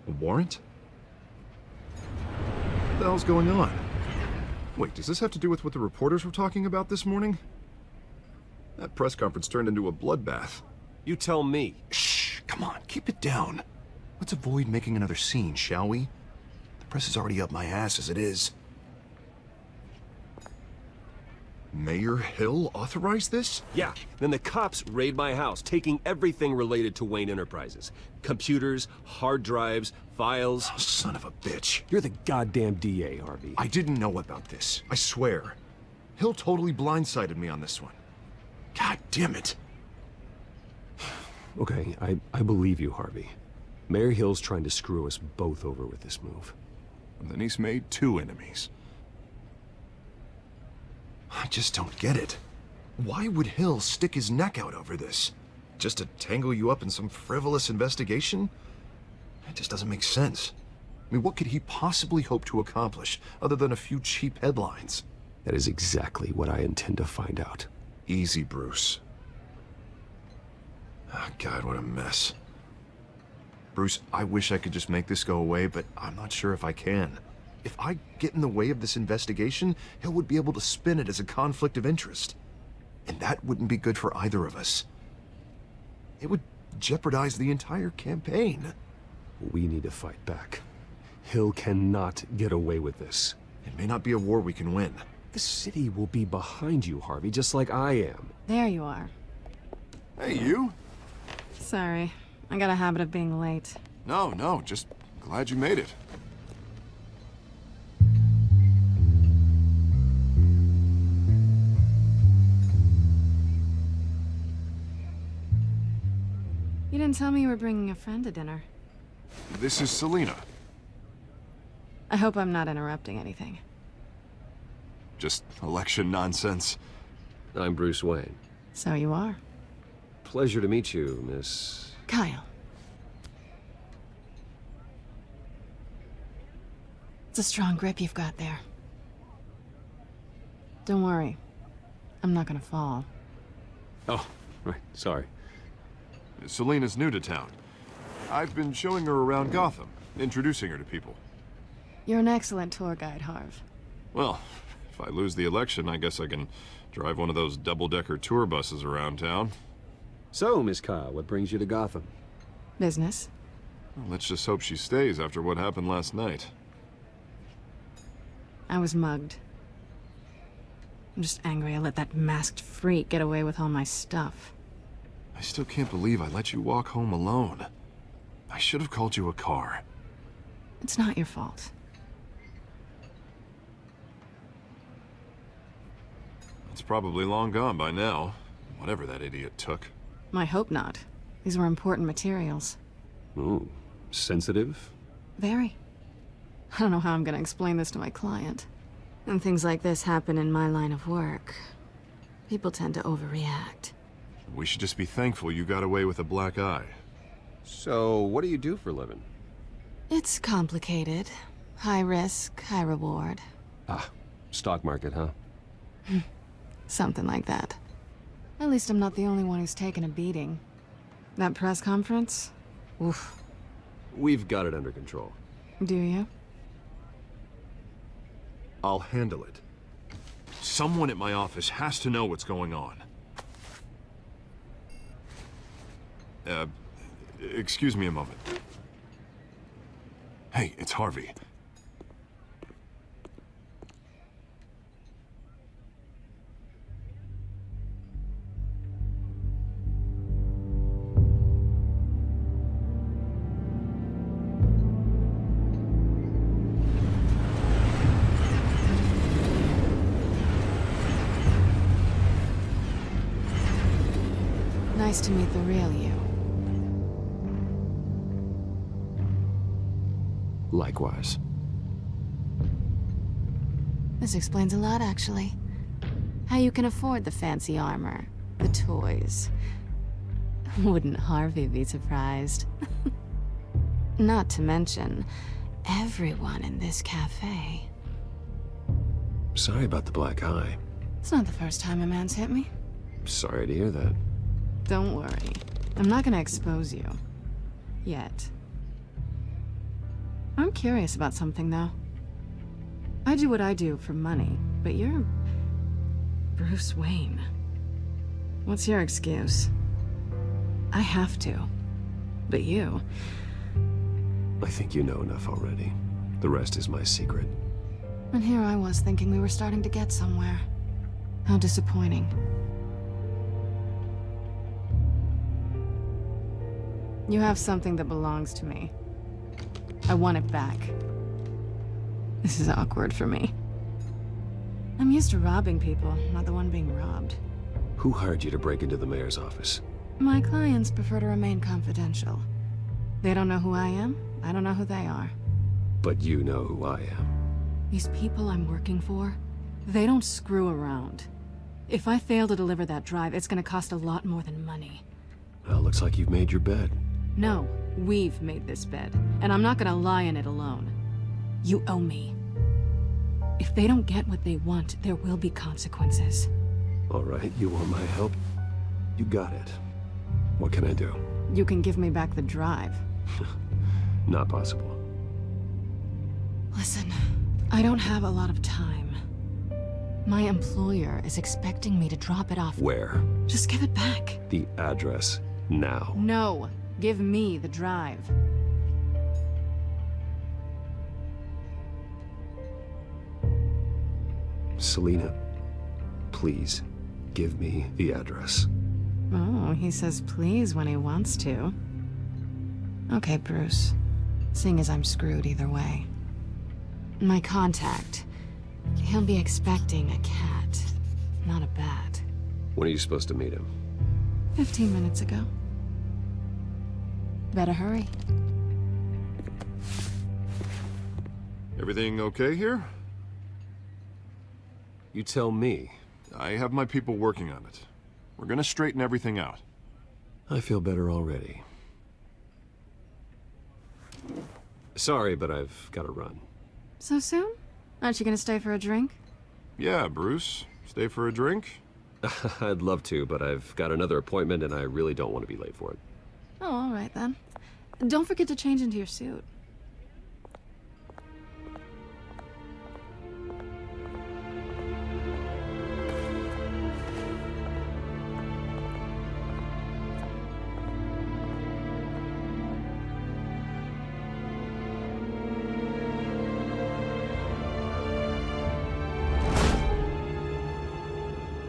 A warrant? What the hell's going on? Wait, does this have to do with what the reporters were talking about this morning? That press conference turned into a bloodbath. You tell me. Shh, come on, keep it down. Let's avoid making another scene, shall we? The press is already up my ass as it is. Mayor Hill authorized this? Yeah, then the cops raid my house, taking everything related to Wayne Enterprises. Computers, hard drives, files. Oh, son of a bitch. You're the goddamn DA, Harvey. I didn't know about this, I swear. Hill totally blindsided me on this one. God damn it. Okay, I believe you, Harvey. Mayor Hill's trying to screw us both over with this move. And then he's made 2 enemies. I just don't get it. Why would Hill stick his neck out over this? Just to tangle you up in some frivolous investigation? It just doesn't make sense. I mean, what could he possibly hope to accomplish other than a few cheap headlines? That is exactly what I intend to find out. Easy, Bruce. Oh, God, what a mess. Bruce, I wish I could just make this go away, but I'm not sure if I can. If I get in the way of this investigation, Hill would be able to spin it as a conflict of interest. And that wouldn't be good for either of us. It would jeopardize the entire campaign. We need to fight back. Hill cannot get away with this. It may not be a war we can win. The city will be behind you, Harvey, just like I am. There you are. Hey, you? Sorry, I got a habit of being late. No, just glad you made it. You didn't tell me you were bringing a friend to dinner. This is Selena. I hope I'm not interrupting anything. Just election nonsense. I'm Bruce Wayne. So you are. Pleasure to meet you, Miss... Kyle. It's a strong grip you've got there. Don't worry. I'm not gonna fall. Oh, right, sorry. Selena's new to town. I've been showing her around Gotham, introducing her to people. You're an excellent tour guide, Harv. Well, if I lose the election, I guess I can drive one of those double-decker tour buses around town. So, Miss Kyle, what brings you to Gotham? Business? Well, let's just hope she stays after what happened last night. I was mugged. I'm just angry I let that masked freak get away with all my stuff. I still can't believe I let you walk home alone. I should have called you a car. It's not your fault. It's probably long gone by now, whatever that idiot took. I hope not. These were important materials. Ooh, sensitive? Very. I don't know how I'm gonna explain this to my client. And things like this happen in my line of work. People tend to overreact. We should just be thankful you got away with a black eye. So, what do you do for a living? It's complicated. High risk, high reward. Ah, stock market, huh? Something like that. At least I'm not the only one who's taken a beating. That press conference? Oof. We've got it under control. Do you? I'll handle it. Someone at my office has to know what's going on. Excuse me a moment. Hey, it's Harvey. Nice to meet the real you. Likewise. This explains a lot, actually. How you can afford the fancy armor, the toys. Wouldn't Harvey be surprised? Not to mention, everyone in this cafe. Sorry about the black eye. It's not the first time a man's hit me. Sorry to hear that. Don't worry. I'm not gonna expose you. Yet. I'm curious about something, though. I do what I do for money, but you're Bruce Wayne. What's your excuse? I have to. But you... I think you know enough already. The rest is my secret. And here I was thinking we were starting to get somewhere. How disappointing. You have something that belongs to me. I want it back. This is awkward for me. I'm used to robbing people, not the one being robbed. Who hired you to break into the mayor's office? My clients prefer to remain confidential. They don't know who I am, I don't know who they are. But you know who I am. These people I'm working for, they don't screw around. If I fail to deliver that drive, it's gonna cost a lot more than money. Well, looks like you've made your bed. No, we've made this bed, and I'm not gonna lie in it alone. You owe me. If they don't get what they want, there will be consequences. All right, you want my help? You got it. What can I do? You can give me back the drive. Not possible. Listen, I don't have a lot of time. My employer is expecting me to drop it off. Where? Just give it back. The address, now. No, give me the drive. Selina, please, give me the address. Oh, he says please when he wants to. Okay, Bruce. Seeing as I'm screwed either way. My contact. He'll be expecting a cat, not a bat. When are you supposed to meet him? 15 minutes ago. Better hurry. Everything okay here? You tell me. I have my people working on it. We're gonna straighten everything out. I feel better already. Sorry, but I've got to run. So soon? Aren't you gonna stay for a drink? Yeah, Bruce. Stay for a drink? I'd love to, but I've got another appointment and I really don't want to be late for it. Oh, all right then. Don't forget to change into your suit.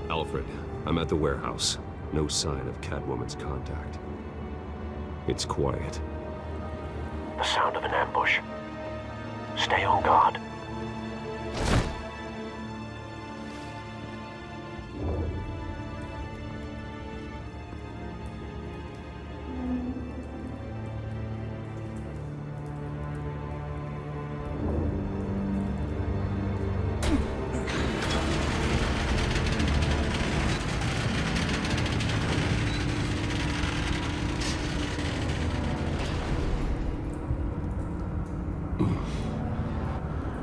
Alfred, I'm at the warehouse. No sign of Catwoman's contact. It's quiet. The sound of an ambush. Stay on guard.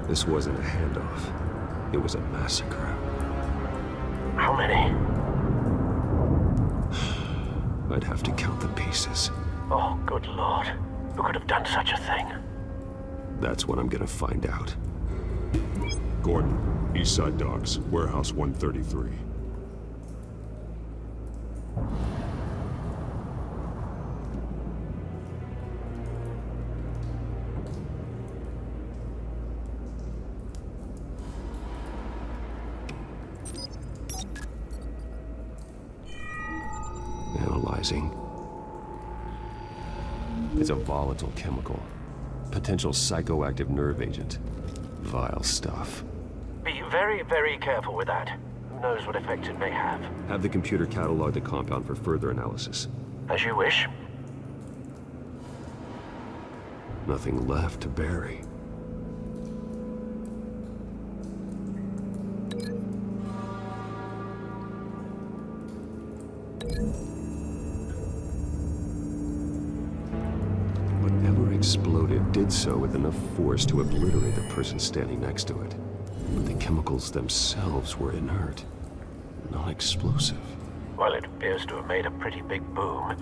This wasn't a handoff. It was a massacre. How many? I'd have to count the pieces. Oh, good lord. Who could have done such a thing? That's what I'm gonna find out. Gordon, Eastside Docks, Warehouse 133. Analyzing. It's a volatile chemical. Potential psychoactive nerve agent. Vile stuff. Be very, very careful with that. Who knows what effect it may have. Have the computer catalog the compound for further analysis. As you wish. Nothing left to bury. Whatever exploded did so with enough force to obliterate the person standing next to it. But the chemicals themselves were inert, non-explosive. Well, it appears to have made a pretty big boom.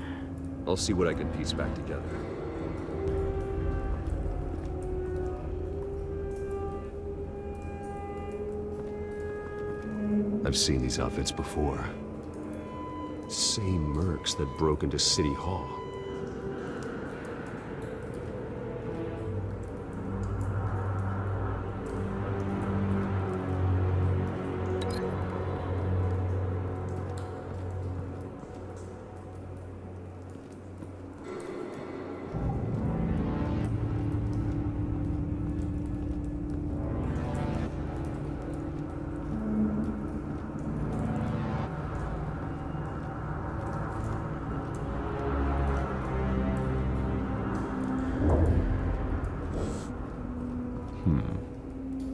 I'll see what I can piece back together. I've seen these outfits before. Same mercs that broke into City Hall.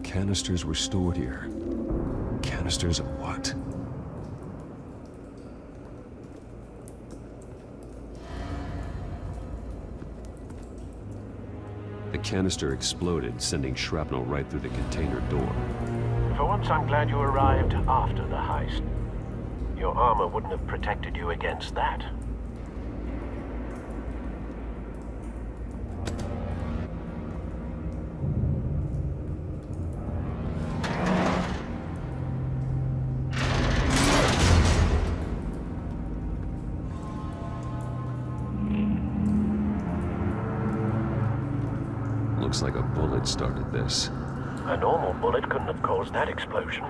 Canisters were stored here. Canisters of what? The canister exploded, sending shrapnel right through the container door. For once, I'm glad you arrived after the heist. Your armor wouldn't have protected you against that. Looks like a bullet started this. A normal bullet couldn't have caused that explosion.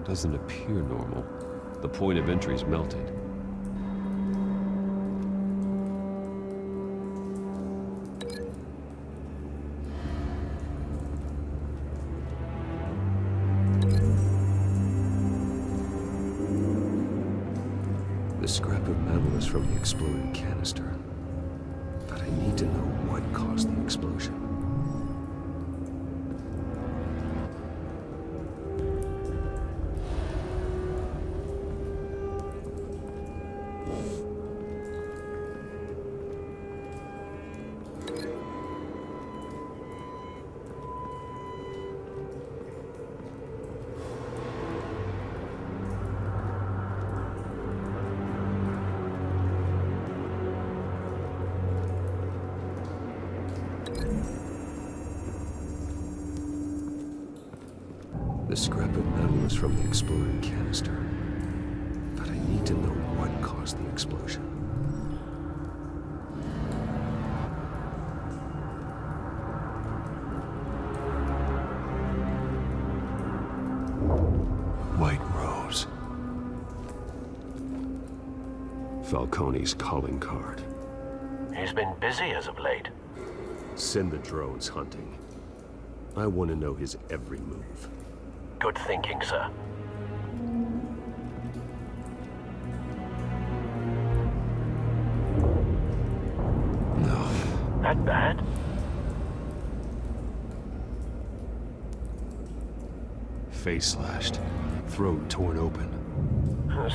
Doesn't appear normal. The point of entry's melted. The scrap of metal is from the exploded canister. But I need to know what caused the explosion. The scrap of metal is from the exploded canister. But I need to know what caused the explosion. White Rose. Falcone's calling card. He's been busy as of late. Send the drones hunting. I want to know his every move. Good thinking, sir. No. That bad? Face slashed. Throat torn open.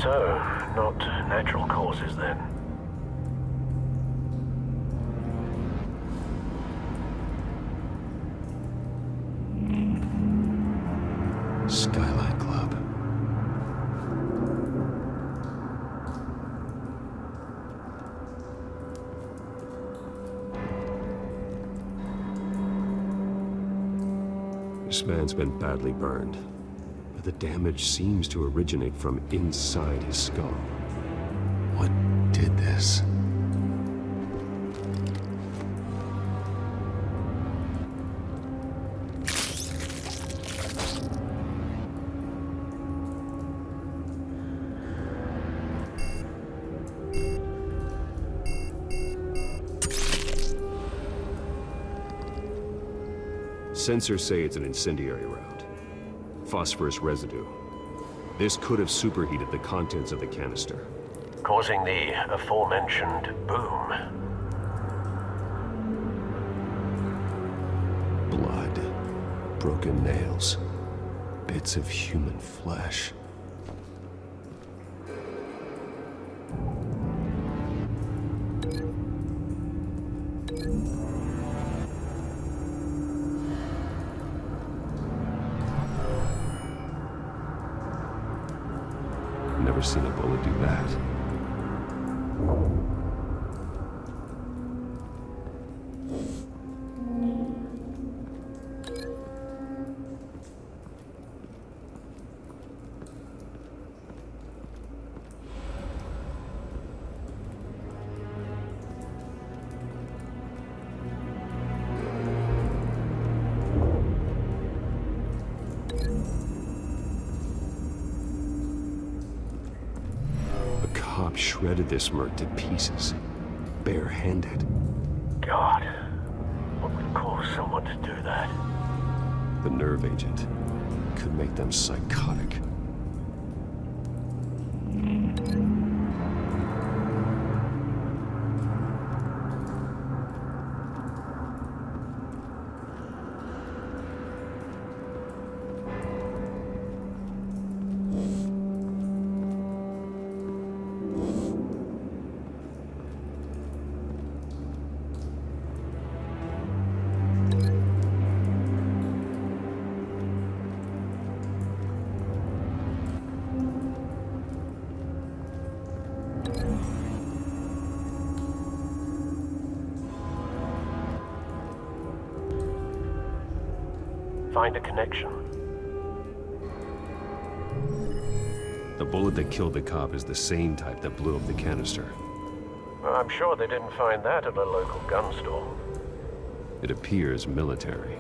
So, not natural causes then. Skyline Club. This man's been badly burned, but the damage seems to originate from inside his skull. What did this? Sensors say it's an incendiary round. Phosphorus residue. This could have superheated the contents of the canister. Causing the aforementioned boom. Blood. Broken nails. Bits of human flesh. Never seen a bullet do that. cop shredded this merc to pieces, barehanded. God, what would cause someone to do that? The nerve agent could make them psychotic. Find a connection. The bullet that killed the cop is the same type that blew up the canister. Well, I'm sure they didn't find that at a local gun store. It appears military.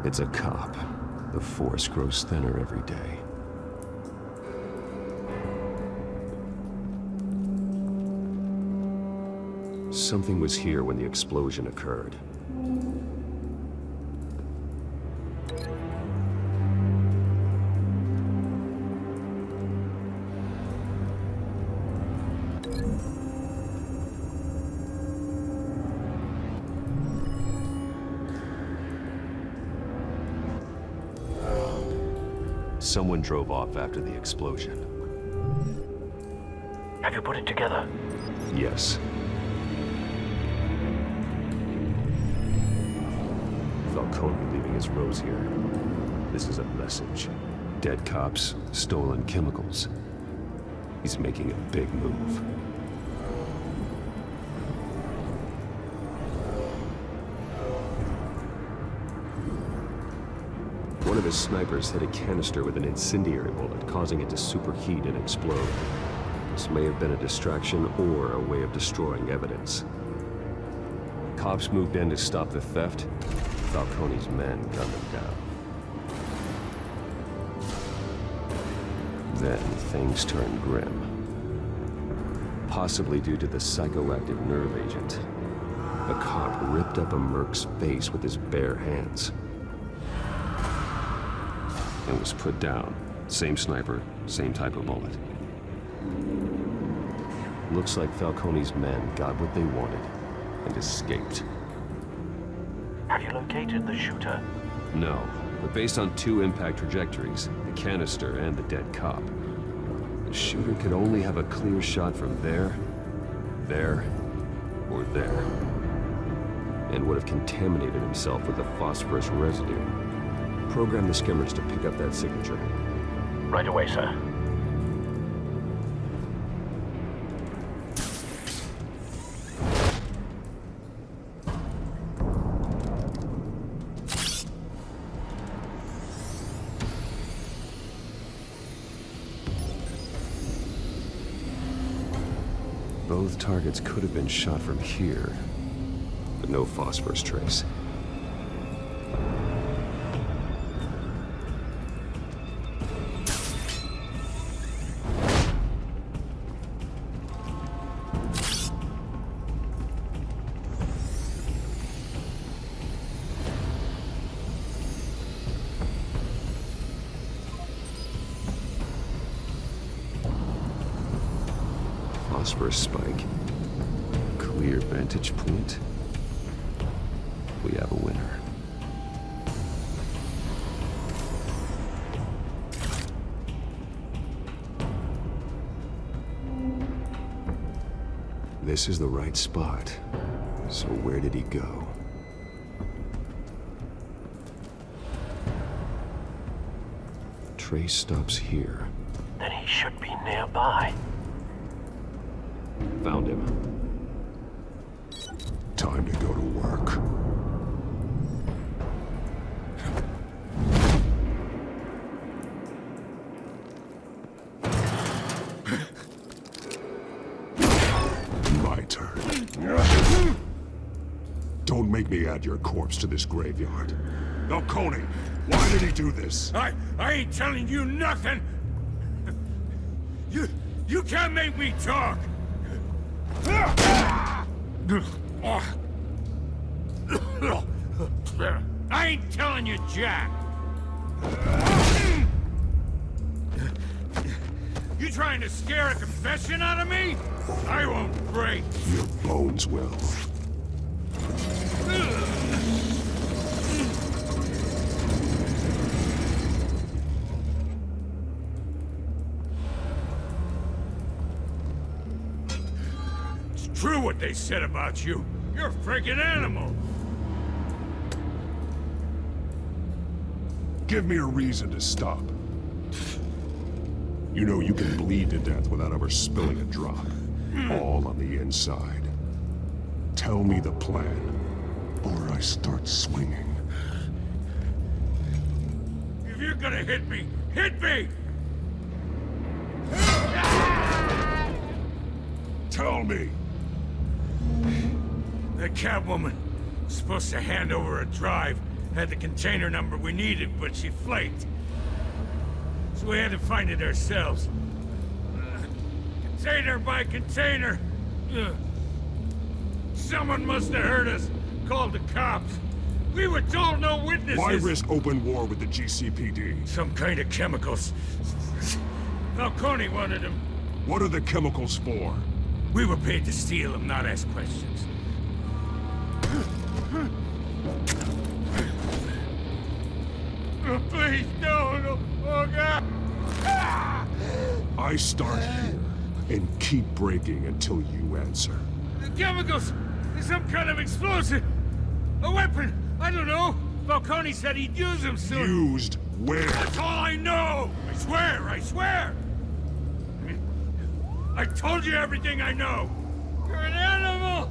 It's a cop. The force grows thinner every day. Something was here when the explosion occurred. Someone drove off after the explosion. Have you put it together? Yes. Falcone leaving his rose here. This is a message. Dead cops, stolen chemicals. He's making a big move. One of his snipers hit a canister with an incendiary bullet, causing it to superheat and explode. This may have been a distraction or a way of destroying evidence. Cops moved in to stop the theft. Falcone's men gunned them down. Then things turned grim. Possibly due to the psychoactive nerve agent. A cop ripped up a merc's face with his bare hands. And was put down. Same sniper, same type of bullet. Looks like Falcone's men got what they wanted and escaped. Have you located the shooter? No, but based on two impact trajectories, the canister and the dead cop, the shooter could only have a clear shot from there, or there, and would have contaminated himself with the phosphorus residue. Program the skimmers to pick up that signature. Right away, sir. Both targets could have been shot from here, but no phosphorus trace. for a spike. Clear vantage point. We have a winner. This is the right spot. So where did he go? Trace stops here. Then he should be nearby. Found him. Time to go to work. My turn. Don't make me add your corpse to this graveyard. Falcone, why did he do this? I ain't telling you nothing! You can't make me talk! I ain't telling you jack! You trying to scare a confession out of me? I won't break! Your bones will. True what they said about you. You're a freaking animal. Give me a reason to stop. You know you can bleed to death without ever spilling a drop. All on the inside. Tell me the plan, or I start swinging. If you're gonna hit me, hit me! Tell me! The Catwoman was supposed to hand over a drive, had the container number we needed, but she flaked. So we had to find it ourselves. Container by container. Someone must have heard us, called the cops. We were told no witnesses. Why risk open war with the GCPD? Some kind of chemicals. Falcone wanted them. What are the chemicals for? We were paid to steal them, not ask questions. Oh, please, no. Oh, God. I start here and keep breaking until you answer. The chemicals! There's some kind of explosive! A weapon! I don't know! Falcone said he'd use them soon! Used where? That's all I know! I swear! I told you everything I know! You're an animal!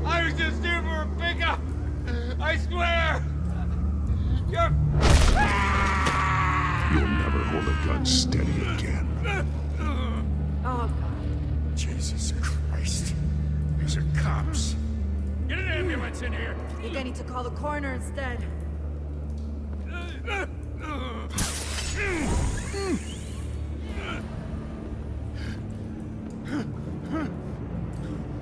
I was just here for a pickup! I swear! You're... You'll never hold a gun steady again. Oh, God. Jesus Christ. These are cops. Get an ambulance in here! I think I need to call the coroner instead.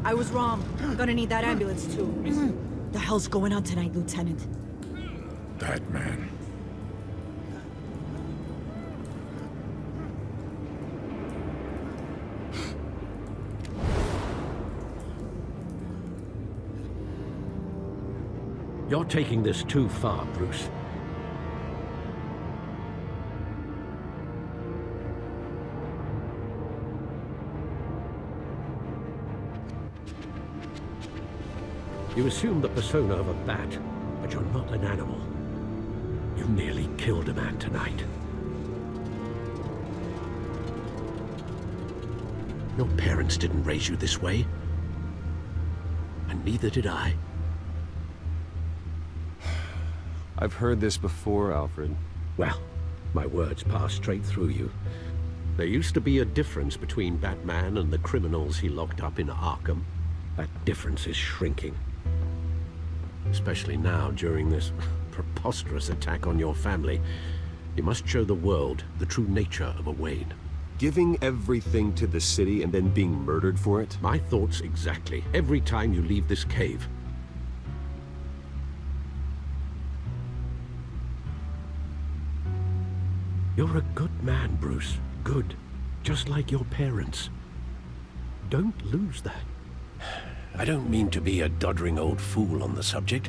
I was wrong. Gonna need that ambulance too. The hell's going on tonight, Lieutenant? Batman. You're taking this too far, Bruce. You assume the persona of a bat, but you're not an animal. You nearly killed a man tonight. Your parents didn't raise you this way. And neither did I. I've heard this before, Alfred. Well, my words pass straight through you. There used to be a difference between Batman and the criminals he locked up in Arkham. That difference is shrinking. Especially now, during this preposterous attack on your family. You must show the world the true nature of a Wayne. Giving everything to the city and then being murdered for it? My thoughts exactly. Every time you leave this cave. You're a good man, Bruce. Good. Just like your parents. Don't lose that. I don't mean to be a doddering old fool on the subject,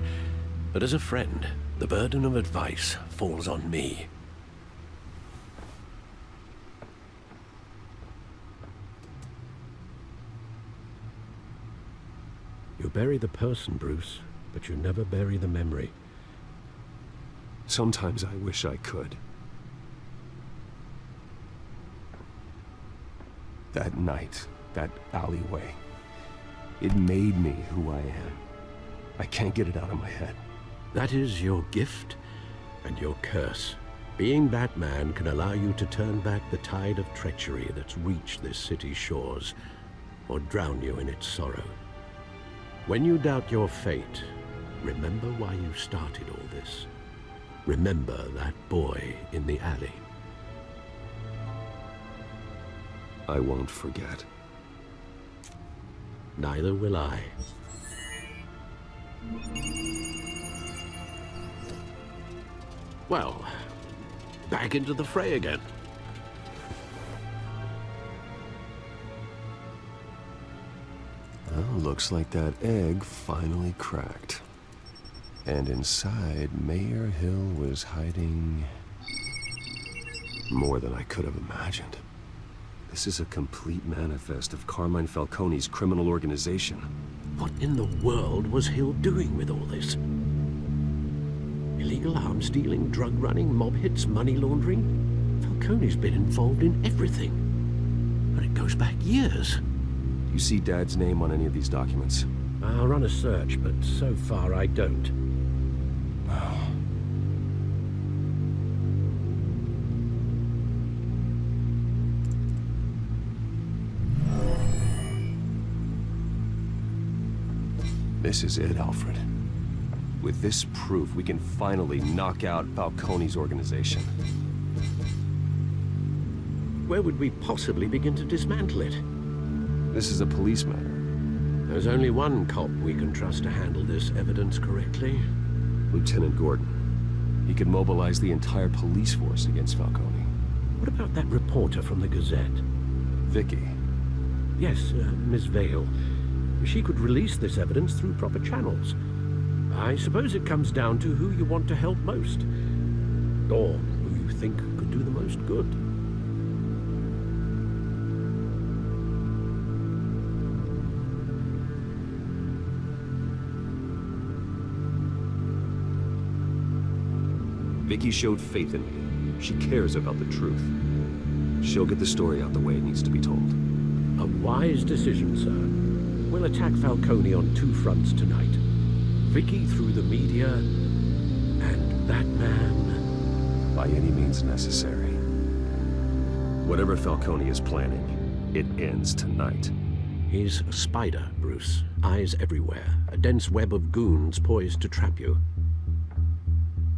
but as a friend, the burden of advice falls on me. You bury the person, Bruce, but you never bury the memory. Sometimes I wish I could. That night, that alleyway, it made me who I am. I can't get it out of my head. That is your gift and your curse. Being Batman can allow you to turn back the tide of treachery that's reached this city's shores, or drown you in its sorrow. When you doubt your fate, remember why you started all this. Remember that boy in the alley. I won't forget. Neither will I. Well, back into the fray again. Well, looks like that egg finally cracked. And inside, Mayor Hill was hiding more than I could have imagined. This is a complete manifest of Carmine Falcone's criminal organization. What in the world was Hill doing with all this? Illegal arms dealing, drug running, mob hits, money laundering? Falcone's been involved in everything. And it goes back years. Do you see Dad's name on any of these documents? I'll run a search, but so far I don't. This is it, Alfred. With this proof, we can finally knock out Falcone's organization. Where would we possibly begin to dismantle it? This is a police matter. There's only one cop we can trust to handle this evidence correctly. Lieutenant Gordon. He could mobilize the entire police force against Falcone. What about that reporter from the Gazette? Vicky. Yes, Miss Vale. She could release this evidence through proper channels. I suppose it comes down to who you want to help most. Or who you think could do the most good. Vicky showed faith in me. She cares about the truth. She'll get the story out the way it needs to be told. A wise decision, sir. We'll attack Falcone on two fronts tonight. Vicky through the media, and Batman... by any means necessary. Whatever Falcone is planning, it ends tonight. He's a spider, Bruce. Eyes everywhere. A dense web of goons poised to trap you.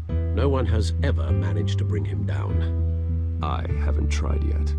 No one has ever managed to bring him down. I haven't tried yet.